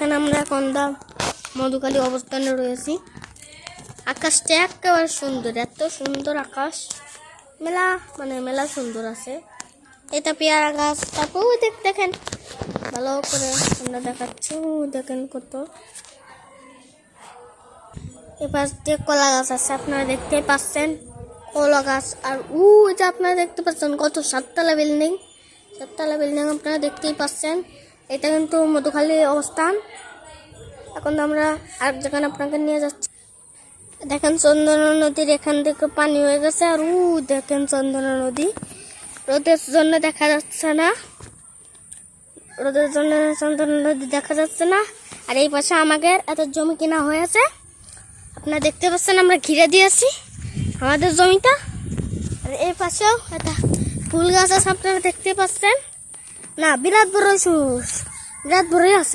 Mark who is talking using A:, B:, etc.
A: দেখেন আমরা এখন মধুখালী অবস্থানে রয়েছি। আকাশটা একেবারে সুন্দর, এত সুন্দর আকাশ, মেলা সুন্দর আছে। এটা পেয়ারা গাছ, তারপর দেখেন ভালো করে আমরা দেখাচ্ছি, দেখেন কত। এবার দিয়ে কলা গাছ আছে, আপনারা দেখতে পাচ্ছেন কলা গাছ। আর যে আপনারা দেখতে পাচ্ছেন কত সাততলা বিল্ডিং আপনারা দেখতেই পাচ্ছেন। এটা কিন্তু মধুখালী অবস্থান। এখন আমরা আর যেখানে আপনাকে নিয়ে যাচ্ছি, দেখেন চন্দনা নদীর এখান থেকে পানি হয়ে গেছে। আর দেখেন চন্দনা নদী, রোদের জন্য দেখা যাচ্ছে না, চন্দনা নদী দেখা যাচ্ছে না। আর এই পাশে আমাদের এত জমি কেনা হয়েছে, আপনারা দেখতে পাচ্ছেন, আমরা ঘিরে দিয়েছি আমাদের জমিটা। আর এই পাশেও একটা ফুল গাছ আছে, আপনারা দেখতে পাচ্ছেন। না, বিরাট বড়ই আছে।